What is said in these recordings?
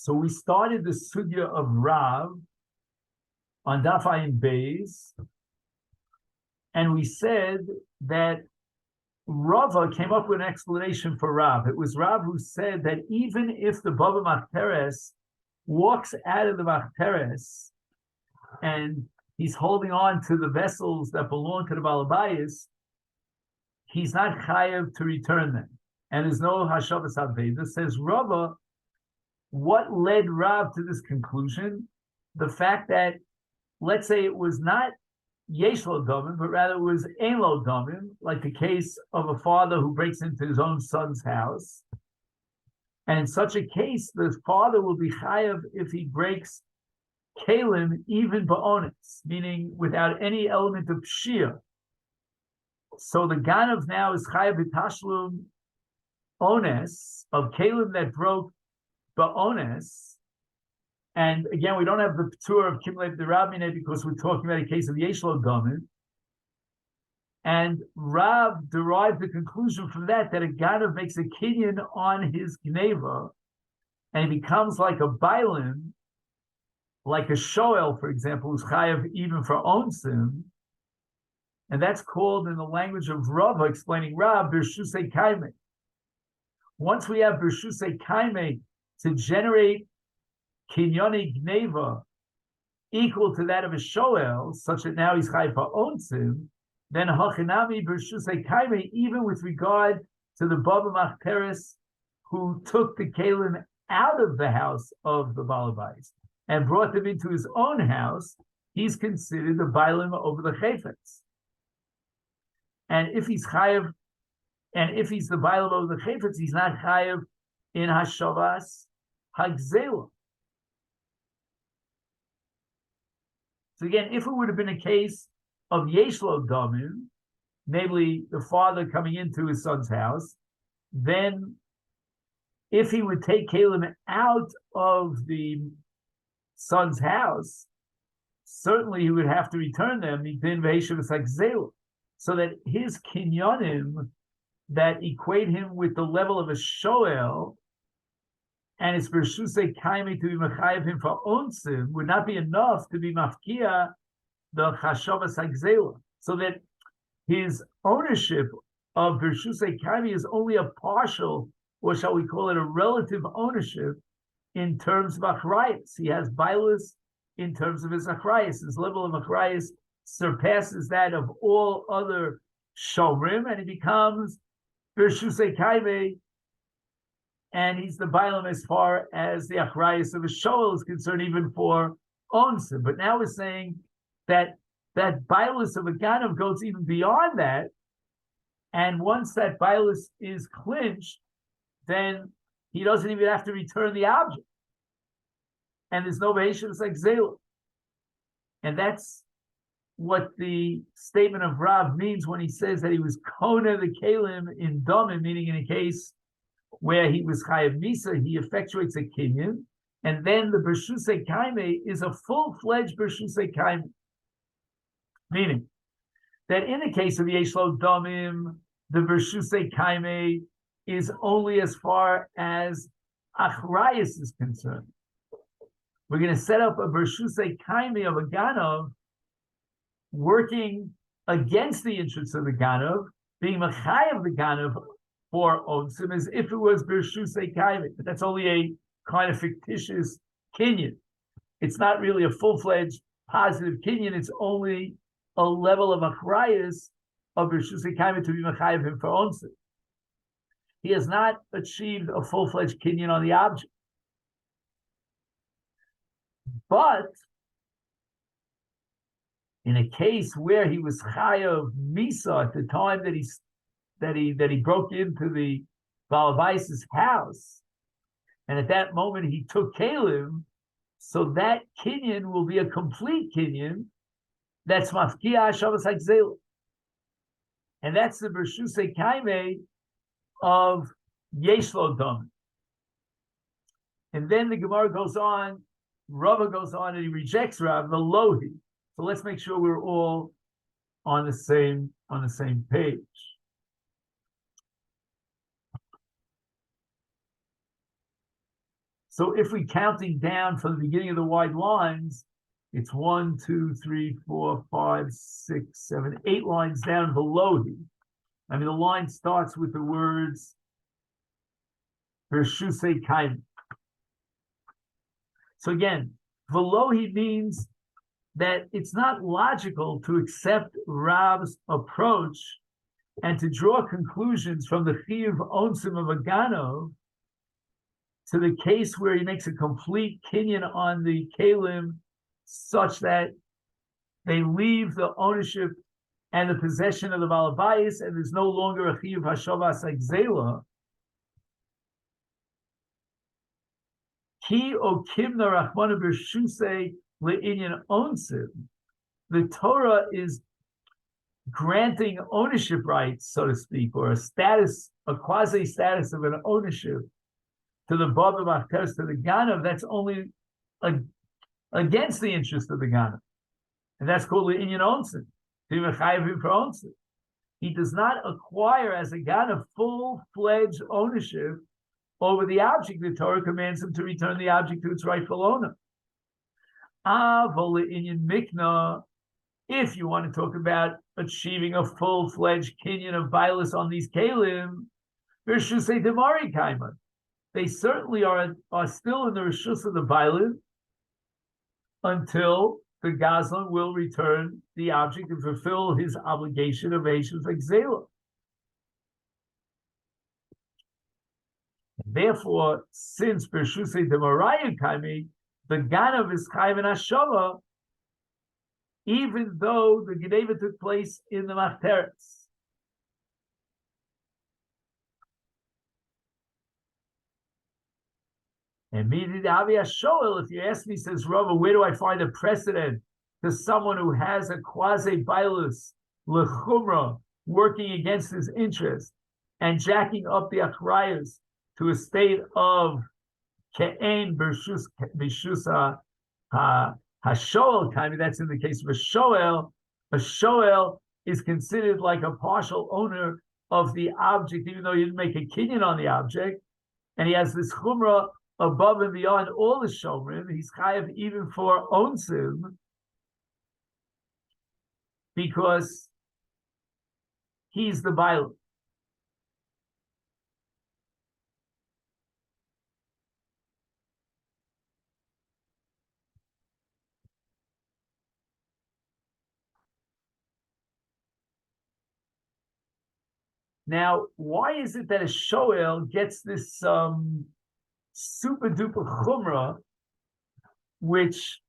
So we started the sugya of Rav on Daf Ayin Beis, and we said that Rava came up with an explanation for Rav. It was Rav who said that even if the Ba BiMachteres walks out of the Machteres and he's holding on to the vessels that belong to the Ba Bayis, he's not chayav to return them. And there's no Hashavas Aveda. Says Rava, what led Rav to this conclusion? The fact that, let's say it was not Yesh Lo Damim, but rather it was Ein Lo Damim, like the case of a father who breaks into his own son's house. And in such a case, the father will be chayav if he breaks kalim even ba'onis, meaning without any element of pshia. So the ganav now is chayav b'tashlum ones of kalim that broke ba'ones. And again, we don't have the tour of Kimlev the Rabmine because we're talking about a case of Yesh Lo Damim. And Rav derived the conclusion from that a ganav makes a kinyan on his gneva, and he becomes like a bailim, like a shoel, for example, who's chayav even for onsim. And that's called, in the language of Rava, explaining Rav, Birshusei Kaime. Once we have Birshusei Kaime to generate kinyoni gneva equal to that of a shoel, such that now he's chayav for onsim, then hachinami b'rshusei kaime, even with regard to the Ba BiMachteres who took the kalim out of the house of the Baal Bayis and brought them into his own house, he's considered the bailim over the chayfetz. And if he's chayav, and if he's the bailim over the chayfetz, he's not chayav in hashavas hagzela. So again, if it would have been a case of Yesh Lo Damim, namely the father coming into his son's house, then if he would take kalim out of the son's house, certainly he would have to return them, so that his kinyonim that equate him with the level of a shoel and his bershusei kaime to be mechayev him for onsim would not be enough to be mafkia the chashavas hagzela, so that his ownership of bershusei kaime is only a partial, or shall we call it a relative ownership, in terms of achrayas. He has bailus in terms of his achrayas. His level of achrayas surpasses that of all other shomrim, and he becomes bershusei kaime, and he's the bailam as far as the achrayas of a shoel is concerned, even for onsim. But now we're saying that bailus of a ganav goes even beyond that, and once that bailus is clinched, then he doesn't even have to return the object, and there's no beishus like zela. And that's what the statement of Rav means when he says that he was kona the kalim in domim, meaning in a case where he was chayav misa, he effectuates a kinyan, and then the bershusei kaime is a full-fledged bershusei kaime. Meaning that in the case of Yesh Lo Damim, the bershusei kaime is only as far as achrayas is concerned. We're going to set up a bershusei kaime of a ganav working against the interests of the ganav, being mechayev of the ganav for onsim as if it was bershusei kaime. But that's only a kind of fictitious kinyan. It's not really a full-fledged positive kinyan. It's only a level of achrayas of bershusei kaime to be mechayev him for onsim. He has not achieved a full-fledged kinyan on the object. But in a case where he was chayav misa at the time that he broke into the Baal Bayis' house, and at that moment he took kalim, so that kinyan will be a complete kinyan that's mafkia hashavas hagzela, and that's the bershusei kaime of Yesh Lo Damim. And then the Gemara goes on, Rava goes on, and he rejects Rav the Lohi. So let's make sure we're all on the same page. So if we're counting down from the beginning of the wide lines, it's 1, 2, 3, 4, 5, 6, 7, 8 lines down below here. I mean, the line starts with the words Bershusei Kaim. So again, Velohi means that it's not logical to accept Rav's approach and to draw conclusions from the Chiyuv Onsim of Agano to the case where he makes a complete kinyan on the Kalim such that they leave the ownership and the possession of the Balabayas and there's no longer a Chiyuv Hashavas Agzela. Ki o kimna rachmana b'shusei le'inyan onsim. The Torah is granting ownership rights, so to speak, or a status, a quasi status of an ownership to the Ba BiMachteres, to the Ganav. That's only against the interest of the Ganav, and that's called le'inyan onsim. He does not acquire as a Ganav full-fledged ownership over the object. The Torah commands him to return the object to its rightful owner. If you want to talk about achieving a full-fledged kinyan of Bailis on these Kalim, they certainly are still in the Rishus of the Bailim until the Gazlan will return the object and fulfill his obligation of Eishes Exela. Therefore, since Bershusei Demarayu Kaimi, the Ganav is Chayv Hashava, even though the Geneva took place in the Machteres. And if you ask me, says Rava, where do I find a precedent to someone who has a quasi-bailus lechumra working against his interest and jacking up the achrayas to a state of ke'en b'shusa hashoel kind? That's in the case of a shoel. A shoel is considered like a partial owner of the object, even though he didn't make a kinyan on the object, and he has this chumrah above and beyond all the shomrim. He's chayav even for onsim because he's the bail. Now, why is it that a shoel gets this super duper chumrah, which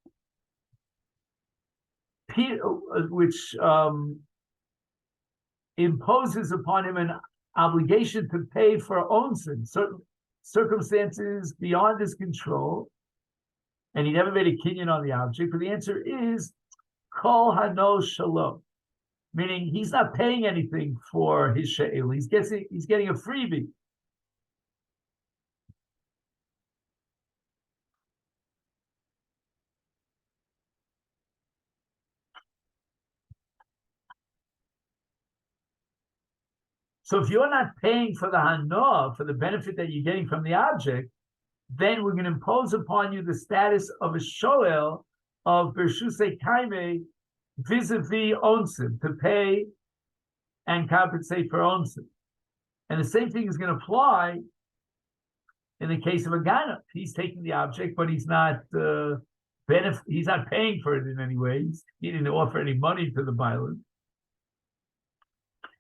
imposes upon him an obligation to pay for onsin, certain circumstances beyond his control, and he never made a kinyan on the object? But the answer is kol hano shalom, meaning he's not paying anything for his she'el. He's getting a freebie. So if you're not paying for the hana, for the benefit that you're getting from the object, then we're going to impose upon you the status of a shoel of bershusei kaime vis-a-vis onsim, to pay and compensate for onsim. And the same thing is going to apply in the case of a ganav. He's taking the object, but he's not he's not paying for it in any way. He didn't offer any money to the bailin.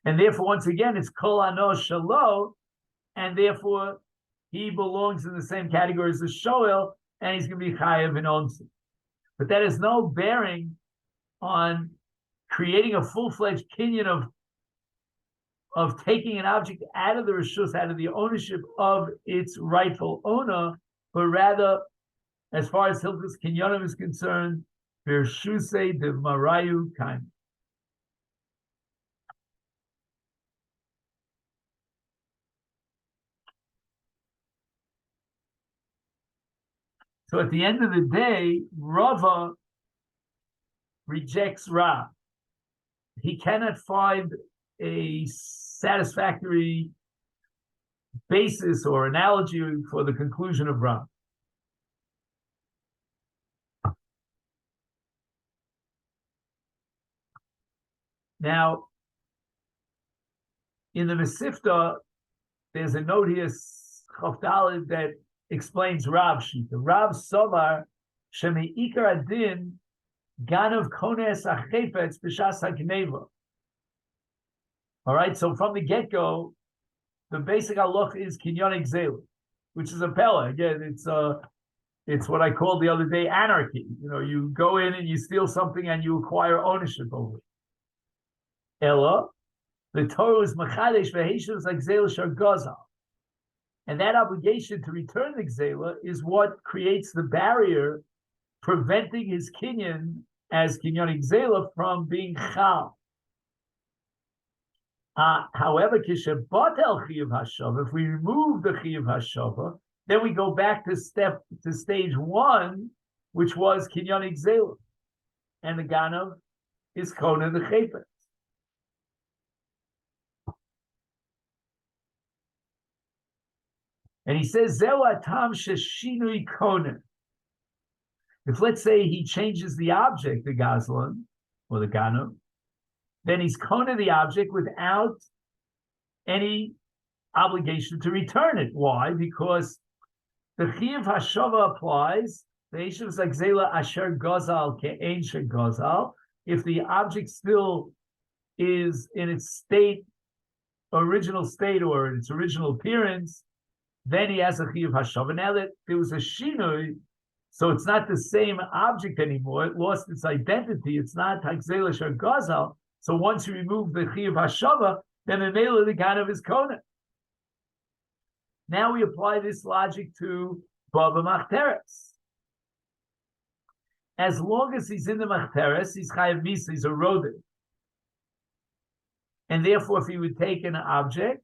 And therefore, once again, it's kol ano shalo, and therefore he belongs in the same category as the shoel, and he's going to be chayav in onsim. But that has no bearing on creating a full-fledged kinyan of taking an object out of the rishus, out of the ownership of its rightful owner, but rather, as far as Hilchos Kinyanim is concerned, Bershusei de Marayu Kaim. So at the end of the day, Rava rejects Rav. He cannot find a satisfactory basis or analogy for the conclusion of Rav. Now, in the Mesifta, there's a note here, Chavdalid, that explains Rav Shita. Rav Sovar, Shemi Ikar Adin, Ganav Kones Achefetz B'Shas HaGneva. All right, so from the get-go, the basic halach is Kinyan Gzela, which is a pella. Again, it's what I called the other day anarchy. You go in and you steal something and you acquire ownership over it. Ella, the Torah is Machadesh V'Heshav Gzela Shar Gazal. And that obligation to return the Gzela is what creates the barrier preventing his Kinyan as Kinyan Gzela from being Chal. However, if we remove the Chiyuv Hashava, then we go back to stage one, which was Kinyan Gzela. And the Ganav is Kona the Chayfetz. And he says, Zeu atam sheshinui Kona. If, let's say, he changes the object, the Gazlan, or the Ganav, then he's Kona the object without any obligation to return it. Why? Because the Chiyuv Hashava applies, the Eshav Zagzela Asher Gazal Ke'en She Gazal, if the object still is in its original state, or in its original appearance, then he has a Chiyuv Hashava. Now that there was a Shinui, so it's not the same object anymore, it lost its identity, it's not Hagzela Asher Gazal. So once you remove the Chiyuv Hashava, then the Mela the Ganav is Kona. Now we apply this logic to Ba BiMachteres. As long as he's in the Machteres, he's Chayav Misa, he's eroded. And therefore, if he would take an object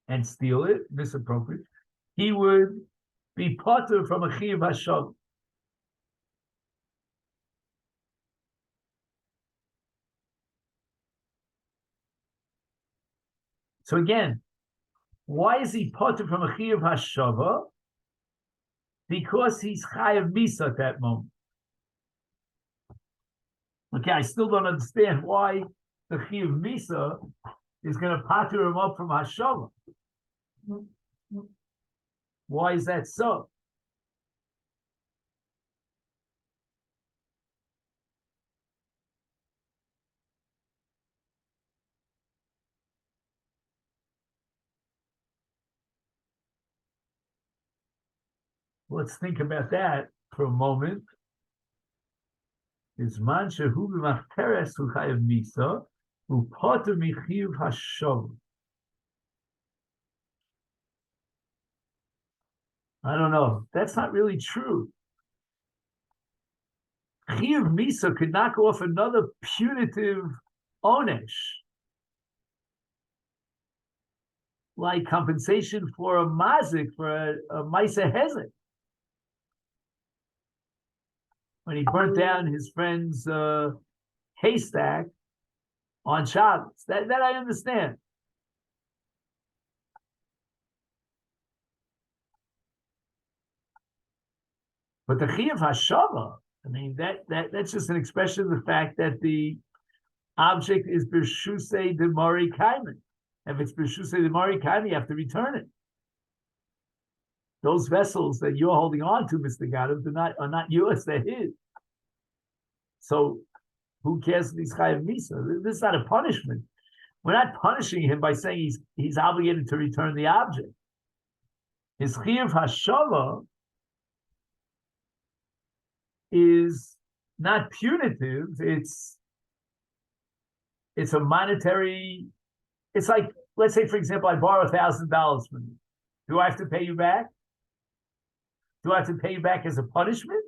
and steal it, misappropriate, he would be potter from a Chiyuv Hashava. So again, why is he potter from a Chiyuv Hashava? Because he's Chayav Misa at that moment. Okay, I still don't understand why the Chiyuv Misa is going to potter him up from Hashava. Why is that so? Let's think about that for a moment. Is man shehu b'machteres hu chayav misa hu poter michiyuv hashov. I don't know. That's not really true. Chiyuv misa could knock off another punitive onesh, like compensation for a mazik, for a Masechet. When he burnt down his friend's haystack on Shabbos. That I understand. But the Chiyuv Hashava, I mean, that's just an expression of the fact that the object is B'Shusei Demari Kaiman. If it's B'Shusei Demari Kaiman, you have to return it. Those vessels that you're holding on to, Mr. Gadav, are not yours, they're his. So who cares if he's Chayav Misa? This is not a punishment. We're not punishing him by saying he's obligated to return the object. His Chiyuv Hashava is not punitive, it's a monetary, it's like, let's say, for example, I borrow $1,000 from you. Do I have to pay you back? Do I have to pay you back as a punishment?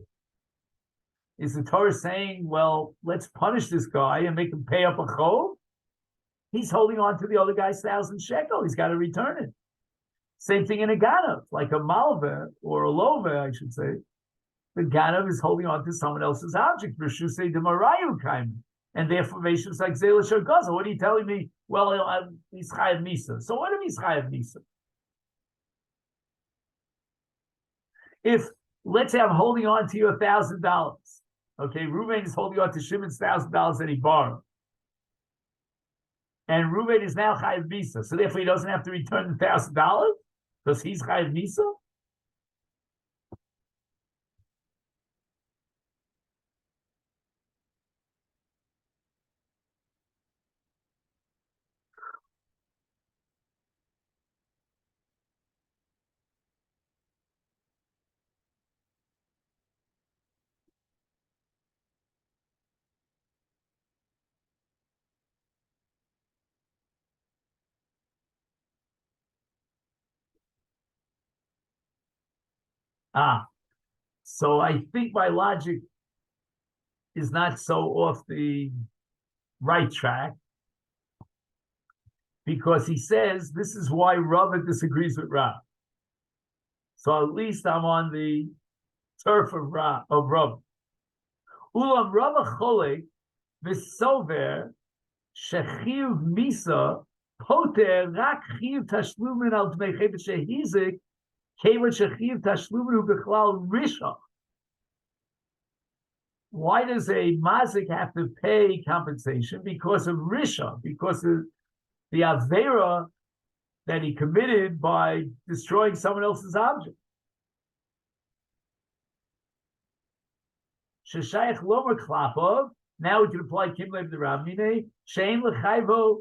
Is the Torah saying, well, let's punish this guy and make him pay up a chov? He's holding on to the other guy's 1,000 shekel. He's got to return it. Same thing in a ganav, like a malva or a lova, I should say. The ganav is holding on to someone else's object. And therefore, it's like Zela Shagaza. What are you telling me? Well, he's Chayav Misa. So what if he's Chayav Misa? If, let's say I'm holding on to you $1,000. Okay, Reuven is holding on to Shimon's $1,000 that he borrowed. and Reuben is now chayiv misa. So therefore, he doesn't have to return the $1,000 because he's chayiv misa. So I think my logic is not so off the right track because he says this is why Rava disagrees with Rav. So at least I'm on the turf of Rav. Ulam Rava Cholek v'sover shechiv misa poter rak chiv tashlumin al dmei chevet shehizik kevat shechiv tashlumin hu b'chlal risha. Why does a mazik have to pay compensation? Because of risha, because of the avera that he committed by destroying someone else's object. Sheshayach lomer klapov. Now we can apply kimlev the Ravmine. Shein lechayvo.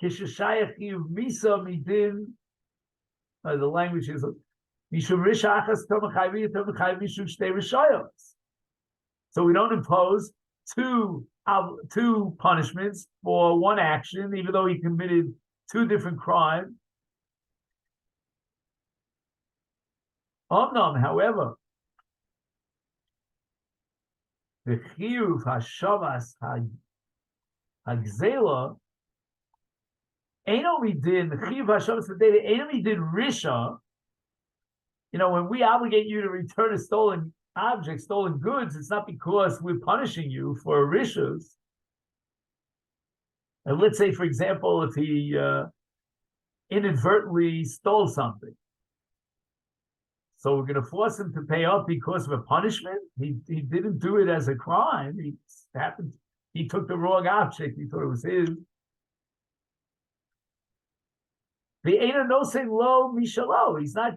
Kisheshayach yiv misa midin. The language is mishum rishachas tomachayvi tomachayvi mishum shtei rishayos. So we don't impose two punishments for one action, even though he committed two different crimes. However, the chiyuv hashavas hagzela ain't only did the chiyuv hashavas hagzela ain't only did risha. You know, when we obligate you to return a stolen object, stolen goods, it's not because we're punishing you for rishas. And let's say, for example, if he inadvertently stole something. So we're going to force him to pay up because of a punishment. He didn't do it as a crime. He took the wrong object. He thought it was his. The Eina no say lo mishalo. He's not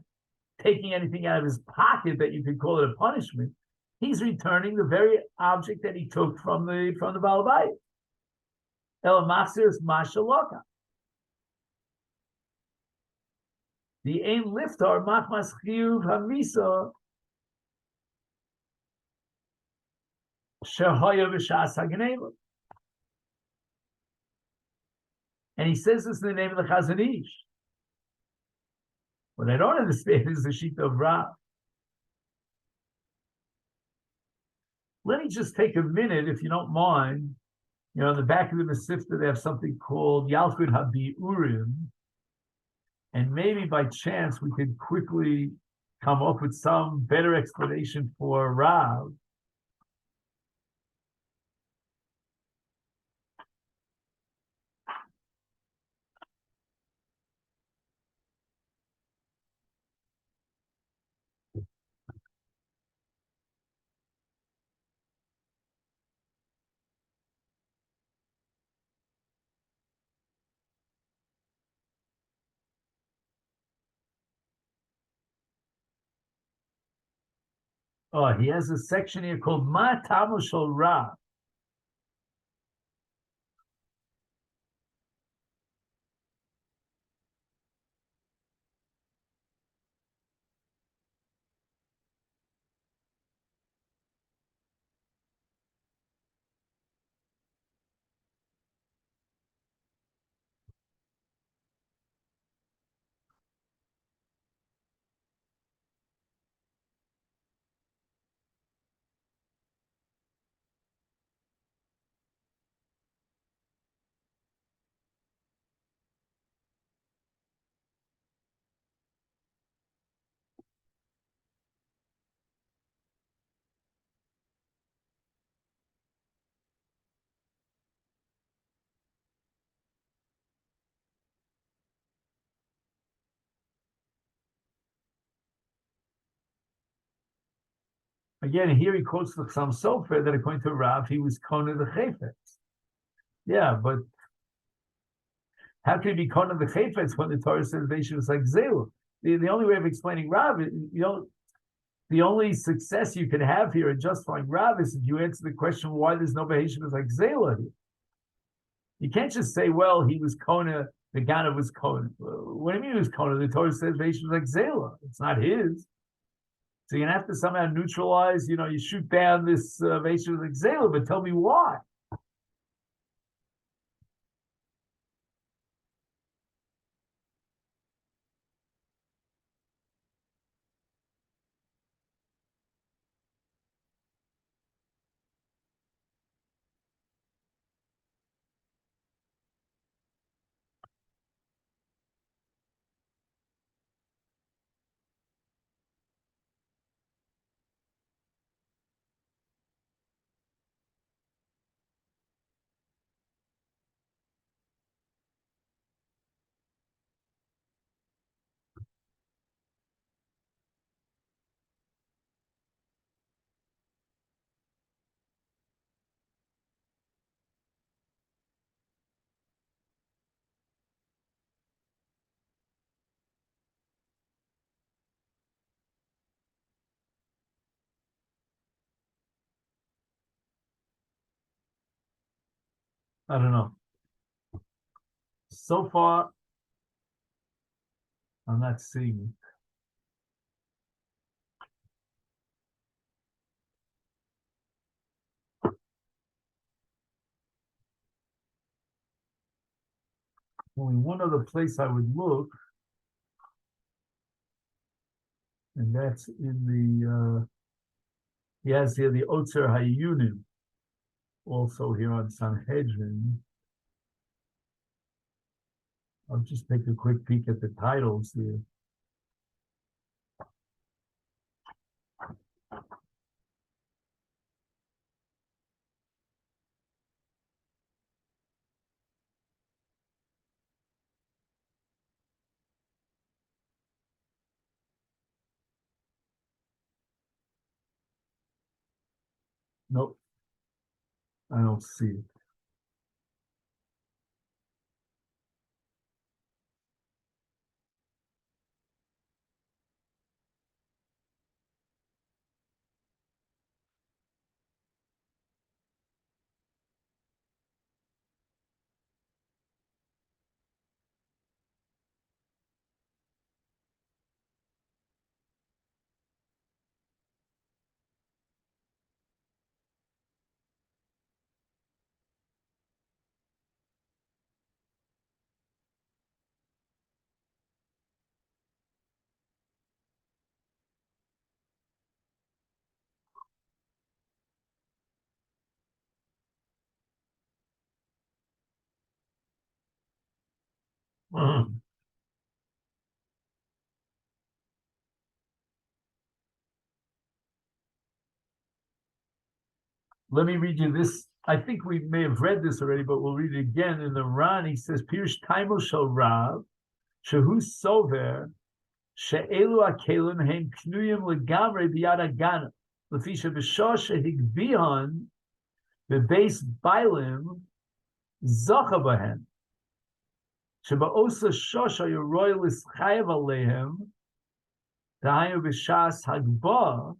taking anything out of his pocket that you could call it a punishment. He's returning the very object that he took from the Ba BiMachteres. El Masechet Sanhedrin. The ein liftar machmas chiyuv hamisa shehaya v'shas hagneva. And he says this in the name of the Chazon Ish. What I don't understand is the sheet of Rav. Let me just take a minute, if you don't mind. You know, in the back of the Masifta, they have something called Yalchud HaBi'urim. And maybe by chance we could quickly come up with some better explanation for Rav. Oh, he has a section here called Ma Tamu Shel Rav. Again, here he quotes the Chassam Sofer that according to Rav, he was Kona the Chayfetz. Yeah, but how can he be Kona the Chayfetz when the Torah says Beisha was like Zelu? The only way of explaining Rav, the only success you can have here in justifying Rav is if you answer the question why there's no Beisha was like Zelu here. You can't just say, well, he was Kona, the Ganav was Kona. What do you mean he was Kona? The Torah says Beisha was like Zelu. It's not his. So you're gonna have to somehow neutralize, you shoot down this Beisha was like Zelu, but tell me why. I don't know. So far, I'm not seeing it. Only one other place I would look, and that's in he has here the Otzer Hayunim, also here on Sanhedrin. I'll just take a quick peek at the titles here. Nope, I don't see it. Let me read you this. I think we may have read this already, but we'll read it again. In the Ran, he says, Pirush Taimo Shel Rav, Shehu Sover, She'elu HaKelim Hem Knuyim Legamre B'Yad HaGanav, Lefi Shebeshah Shehigbihan, Bebeis Bailim, Zocha Bahem, Sheba'osa Shosha Yeroy L'Schayev Alehem, Dahayu B'Shas Hagbah,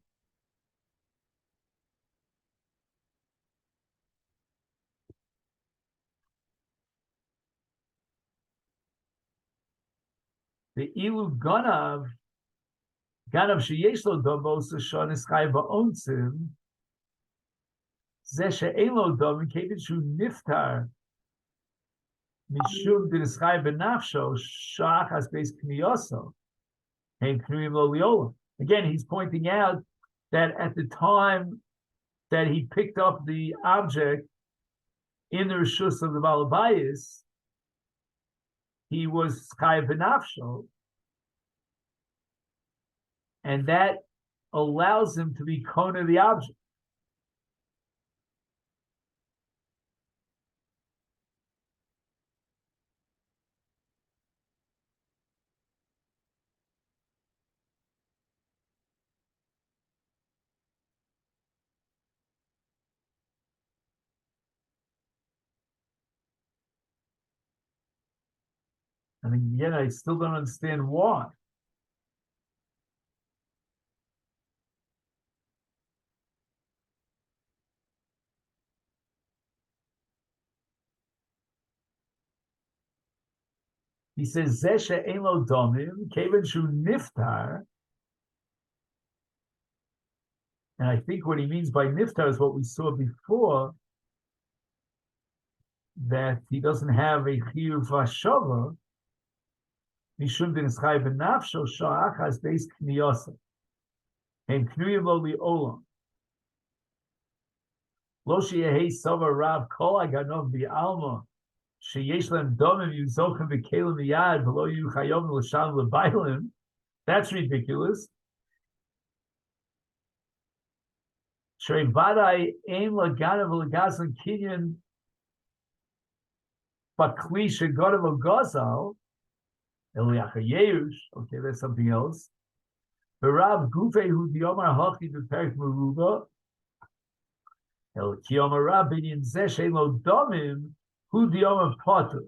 the Ilu Ganav sheyesh lo dom b'osa shon eschai ba'ontzim, zeh she'ein lo dom, kevid shu niftar, mishum d'eschai b'nafsho, shach as beis kniyoso, hein knuyim lo liolam. Again, he's pointing out that at the time that he picked up the object in the reshus of the balabayis, he was chai b'nafsho, and that allows him to be kona the object. And again, I still don't understand why. He says, Zesha ein lo domim, keven shu niftar. And I think what he means by niftar is what we saw before, that he doesn't have a chiyuv hashava, mishum din ischai benafsho sha'achas beis kniyasa. Hem knuyim lo li'olam. Lo sheyehei sava rav kol aganov bi'alma, sheyesh lem domim yuzochem v'kelim miyad v'lo yu chayom l'sham l'baylim. That's ridiculous. Shrei vadai ein laganav l'gazan kinyan bakli shegodav l'gazal eliachayeush. Okay, that's something else. V'rav gufei hu diomar hachi b'perek meruba el kiyomar rab binyan zeh shein lo domim hu diomar potter.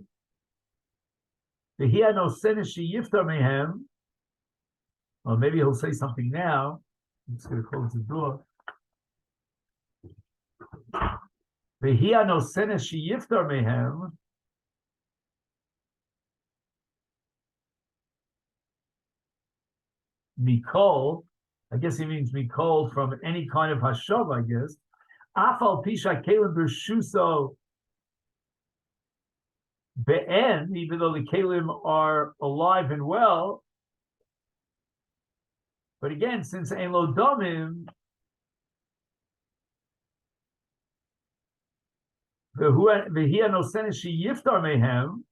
V'hi no senes sheyiftar mehem. Well, maybe he'll say something now. I'm just going to close the door. V'hi no senes sheyiftar mehem. Mikol, I guess he means Mikol from any kind of hashav, I guess. Afal pisha kelim b'shuso be'en, even though the kelim are alive and well. But again, since ein lo domim, v'hi no senes sheyiftar mehem.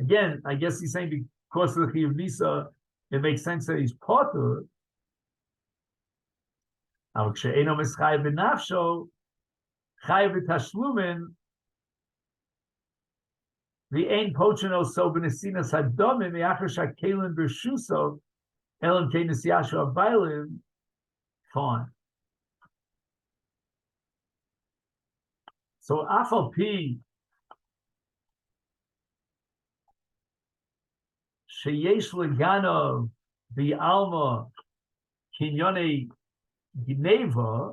Again, I guess he's saying because of the chiyuv nisa, it makes sense that he's potter. But again, since fine. So afal pi sheyesh leganov bi'alma kinyone gneva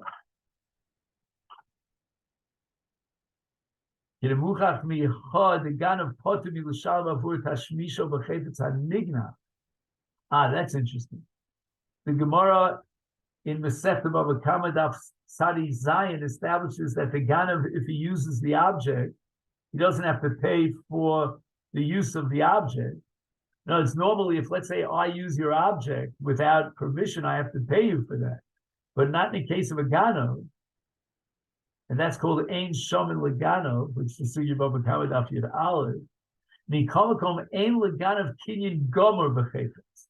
yemuchach michad ganov poter milashal b'avur tashmisho b'chayfetz hanigna. That's interesting. The Gemara in Masechet Bava Kama Daf Sadi Zayin establishes that the ganav, if he uses the object, he doesn't have to pay for the use of the object. No, it's normally if, let's say, I use your object without permission, I have to pay you for that. But not in the case of a ganav. And that's called ein shomin leganav, which the Sugya Bava Kama Daf Yud Aleph. Nikamakom ein leganav kinyan gomer b'chayfetz.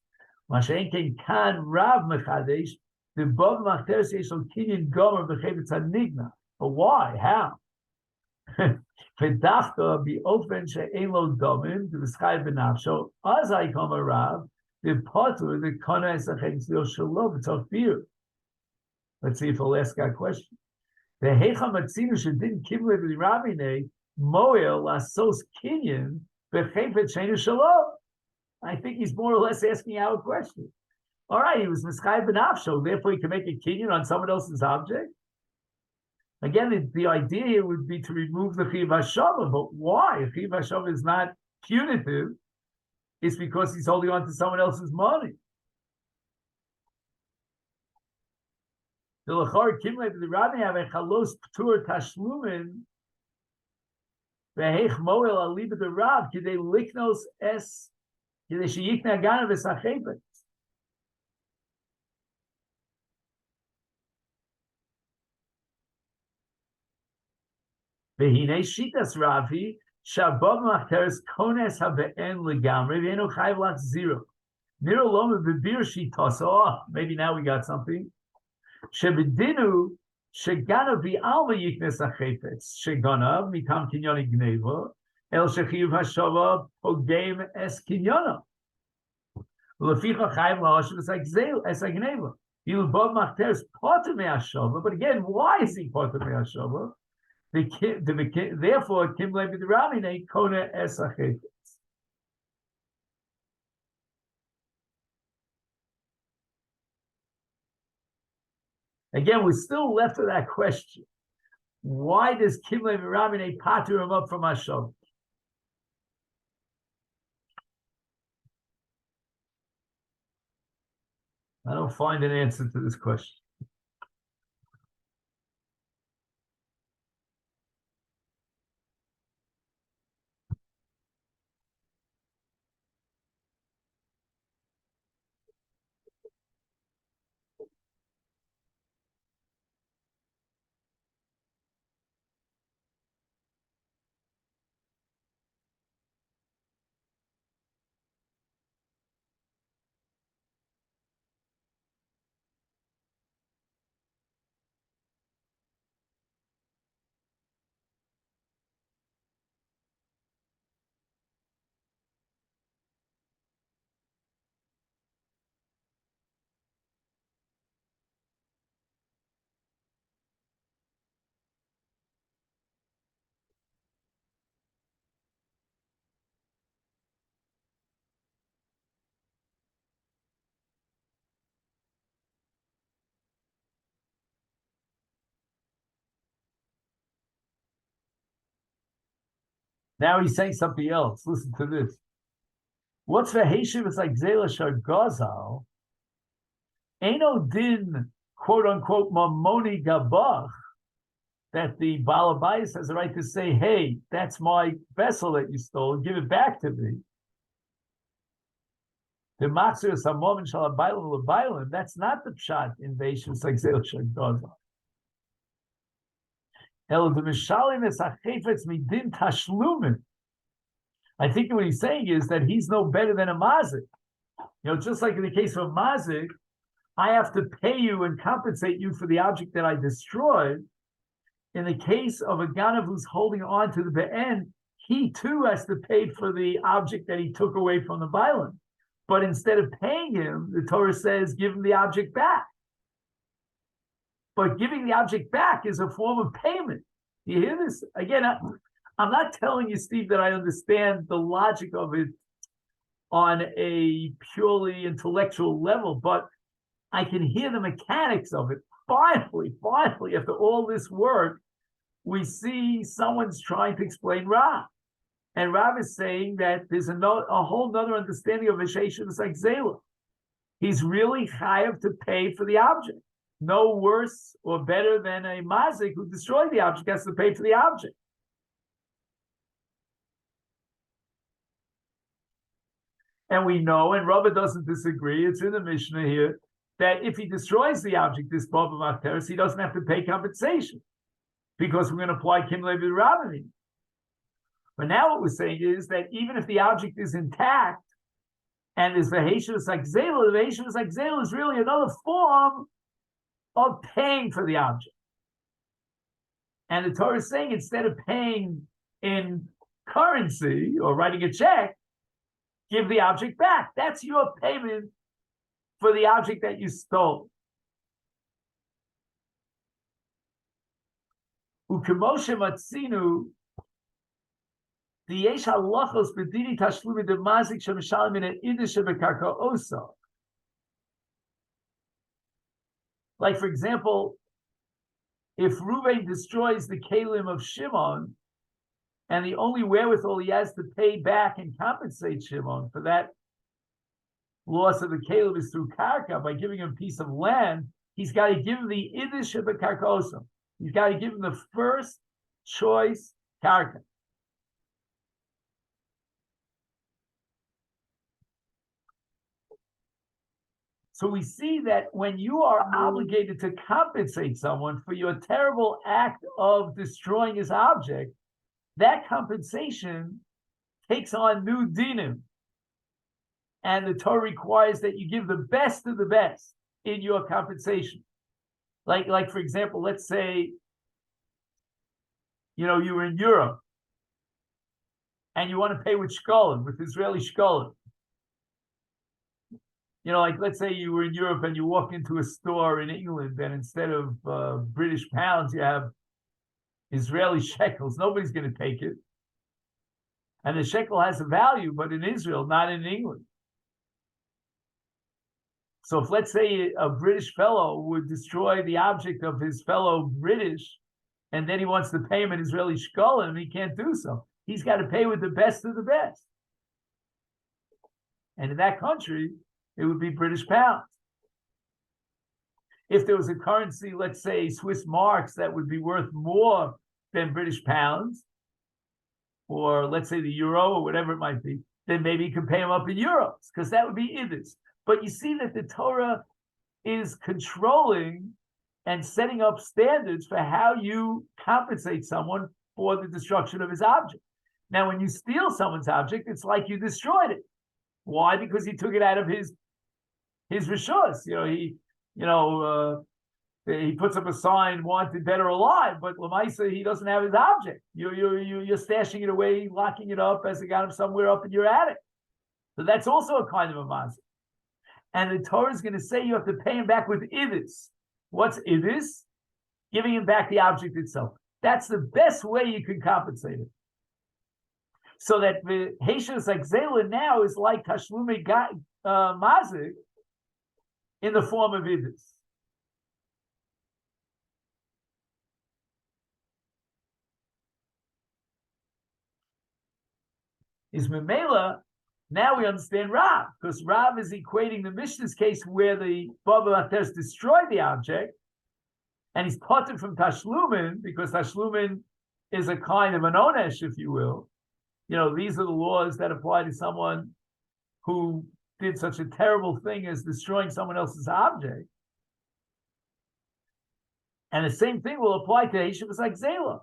Mashen ken kan rav mechadesh. The Ba BiMachteres yesh lo kinyan gomer b'chayfetz hanigna. But why? How? V'dafka b'ofen she'ein lo domim v'schai b'nafsho azai kama rav the potter the kana esachem tzil shalom tzafir. Let's see if I'll ask that question. The heicha matzinu shedin kimle b'rabine moel lasos kinyan b'chayfetz she'ein shalom. I think he's more or less asking our question. All right, he was Masechet Sanhedrin, therefore he can make a kinyan on someone else's object. Again, the idea here would be to remove the chiyuv hashava, but why? Chiyuv hashava is not punitive. It's because he's holding on to someone else's money. The lachor kimle the rabbi have a chalos ptur tashlumin ve'heich moel alibed the rab kidei liknos es kidei sheyikna ganav esachebet. V'hinei shitas Ravi Ba BiMachteres kones habe'en legamri v'eno chayv lat zero. Niro loma b'bir shitas. Oh, maybe now we got something. Shebedinu sheganav v'alma yiknes achayfetz sheganav mitam kinyon gneva el shechiyuv hashava pogem es kinyona. L'ficha chayv la'ashav es gneva. Ba BiMachteres poter me'hashava. But again, why is he poter me'hashava? Therefore, Kim Levi the Ramine Kona Esachet. Again, we're still left with that question. Why does Kim Levi Ramine pater him up from Hashom? I don't find an answer to this question. Now he's saying something else. Listen to this. What's for Heshiv is like Zela Shar Gazal? Aino din, quote unquote, Mamoni Gabach, that the Balabais has a right to say, hey, that's my vessel that you stole, give it back to me. The Matzir Samom Shalabaylam Labaylam, that's not the pshat invasion, it's like Zela Shar Gazal. I think what he's saying is that he's no better than a mazik. Just like in the case of a mazik, I have to pay you and compensate you for the object that I destroyed. In the case of a ganav who's holding on to the be'en, he too has to pay for the object that he took away from the violent. But instead of paying him, the Torah says, give him the object back. But giving the object back is a form of payment. You hear this? Again, I'm not telling you, Steve, that I understand the logic of it on a purely intellectual level, but I can hear the mechanics of it. Finally, after all this work, we see someone's trying to explain Rav. And Rav is saying that there's a whole nother understanding of Masechet Sanhedrin. He's really chayav to pay for the object. No worse or better than a mazik who destroyed the object has to pay for the object. And we know, and Rabbi doesn't disagree, it's in the Mishnah here, that if he destroys the object, this Ba BiMachteres, he doesn't have to pay compensation because we're going to apply Kim Levi Rabbanim. But now what we're saying is that even if the object is intact and is the Heshiv Sakzela, the Heshiv Sakzela is really another form of paying for the object. And the Torah is saying instead of paying in currency or writing a check, give the object back. That's your payment for the object that you stole. Ukemoshe matzinu the yesh halachos b'dini tashlumi de mazik shemishalim in an idish bekarka osa. Like, for example, if Reuven destroys the kalim of Shimon, and the only wherewithal he has to pay back and compensate Shimon for that loss of the kalim is through karka, by giving him a piece of land, he's got to give him the idish of a karkosim. He's got to give him the first choice karka. So we see that when you are obligated to compensate someone for your terrible act of destroying his object, that compensation takes on new dinim. And the Torah requires that you give the best of the best in your compensation. Like for example, let's say, you were in Europe and you want to pay with shkolim, with Israeli shkolim. Like let's say you were in Europe and you walk into a store in England and instead of British pounds, you have, Israeli shekels. Nobody's going to take it. And the shekel has a value, but in Israel, not in England. So if, let's say, a British fellow would destroy the object of his fellow British, and then he wants to pay him an Israeli shkolim, he can't do so. He's got to pay with the best of the best. And in that country, it would be British pounds. If there was a currency, let's say Swiss marks, that would be worth more than British pounds, or let's say the euro or whatever it might be, then maybe you can pay them up in euros, because that would be idus. But you see that the Torah is controlling and setting up standards for how you compensate someone for the destruction of his object. Now, when you steal someone's object, it's like you destroyed it. Why? Because he took it out of his rishus. He puts up a sign, wanted, dead or alive, but Lamaisa, he doesn't have his object. You're stashing it away, locking it up as it got him somewhere up in your attic. So that's also a kind of a mazik. And the Torah is going to say you have to pay him back with idus. What's idus? Giving him back the object itself. That's the best way you can compensate it. So that the Heshus Akzela now is like Tashlume Mazik in the form of idus. Is Memela. Now we understand Rav, because Rav is equating the Mishnah's case where the Ba BiMachteres destroyed the object, and he's parted from Tashlumin, because Tashlumin is a kind of an onesh, if you will. These are the laws that apply to someone who did such a terrible thing as destroying someone else's object. And the same thing will apply to Heshivas Akzela.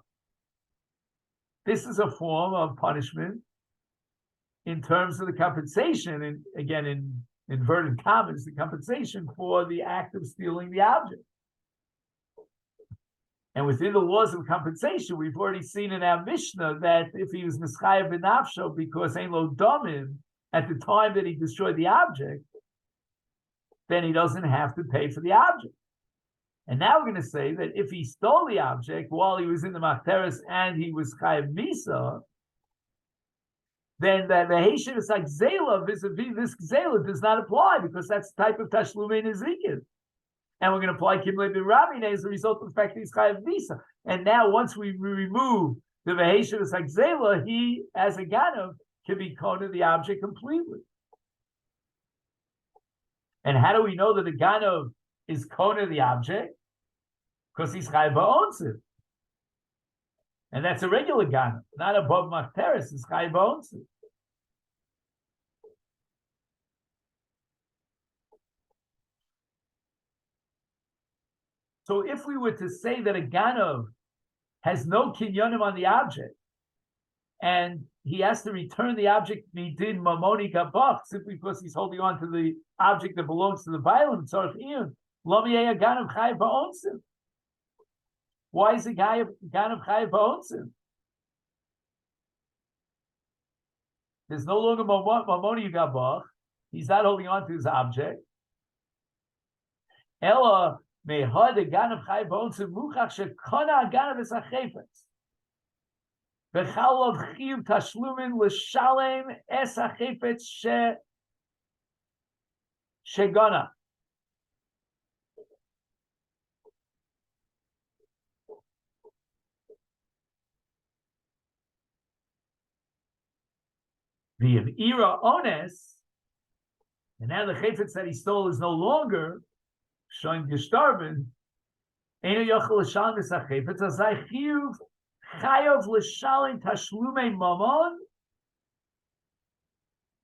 This is a form of punishment in terms of the compensation, and again, in inverted commas, the compensation for the act of stealing the object. And within the laws of compensation, we've already seen in our Mishnah that if he was mischayev b'nafsho because ein lo domim at the time that he destroyed the object, then he doesn't have to pay for the object. And now we're going to say that if he stole the object while he was in the Machteres and he was chayev misa, then the Heshivas Akzela vis-a-vis this Gzela does not apply, because that's the type of Tashlumin Ezekiel. And we're going to apply Kimle bin Rabine as a result of the fact that he's Chayav Visa. And now once we remove the Heshivas Akzela, he, as a Ganav, can be Kona the object completely. And how do we know that a Ganav is Kona the object? Because he's Chayav Ba'onsiv. And that's a regular Ganav, not a Ba BiMachteres, it's Chayav Ba'onsiv. So if we were to say that a Ganav has no kinyonim on the object, and he has to return the object midin mamoni kabach simply because he's holding on to the object that belongs to the violent tzarich iyun, lo miyeh Ganav chayav ba'onsim. Why is a Ganav chayav ba'onsim? There's no longer mamoni kabach. He's not holding on to his object. Ella mehad a Ganav chayav ba'onsim muchach shekona a Ganav es hachefetz. V'chalav chiv tashlumin l'shalem es hachefetz shegona. The era ones, and now the chayfetz that he stole is no longer showing gestorben. Eino yochel l'shalem es hachefetz azay chiyuv chayav l'shalem tashlumei mamon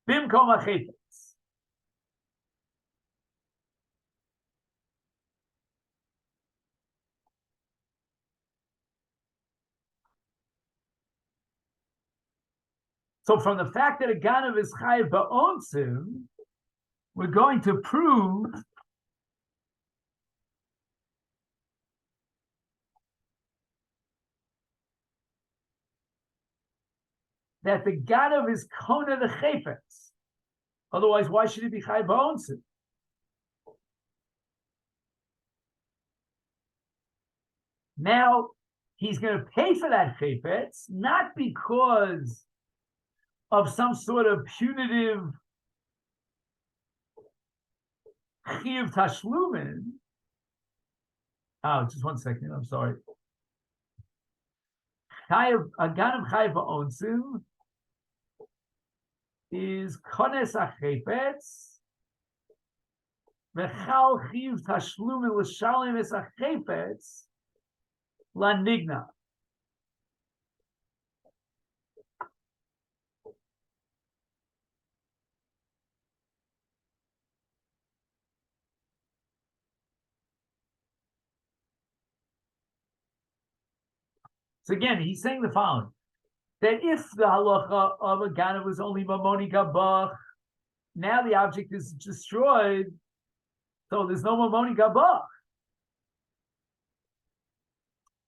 bimkom hachefetz. So from the fact that a Ganav is chayav ba'onsim, we're going to prove that the Ganav is kona the chayfetz. Otherwise, why should he be chayav ba'onsim? Now, he's going to pay for that chayfetz, not because of some sort of punitive chiyuv tashlumin. Oh, just 1 second. I'm sorry. Chayav aganim chayav ba'onsim is kones achayfetz v'chal chiyuv tashlumin l'shalim es achayfetz lanigna. So again, he's saying the following: that if the halacha of a ganav was only mamoni gabach, now the object is destroyed, so there's no mamoni gabach.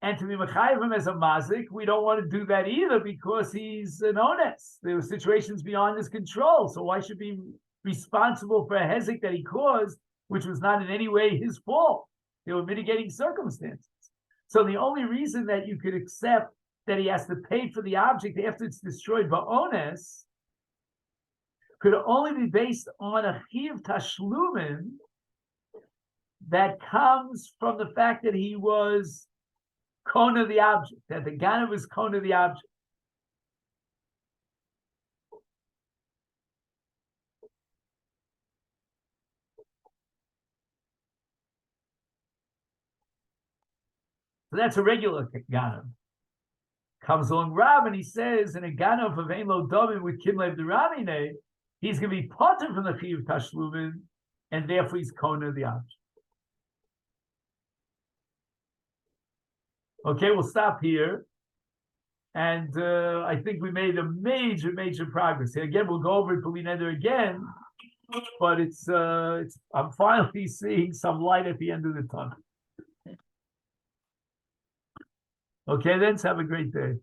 And to be mechayev him as a mazik, we don't want to do that either because he's an onus. There were situations beyond his control, so why should he be responsible for a hezek that he caused, which was not in any way his fault? There were mitigating circumstances. So the only reason that you could accept that he has to pay for the object after it's destroyed by onus could only be based on a chiyuv tashlumin that comes from the fact that he was kona the object, that the ganav was kona the object. So that's a regular ganav. Comes along Rab and he says, in a ganav of ein lo domim with kimlev deramine, he's going to be potter from the chiyuv tashlumin, and therefore he's kona the object. Okay, we'll stop here. And I think we made a major progress here. Again, we'll go over it Neder again, but it's I'm finally seeing some light at the end of the tunnel. Okay, then, have a great day.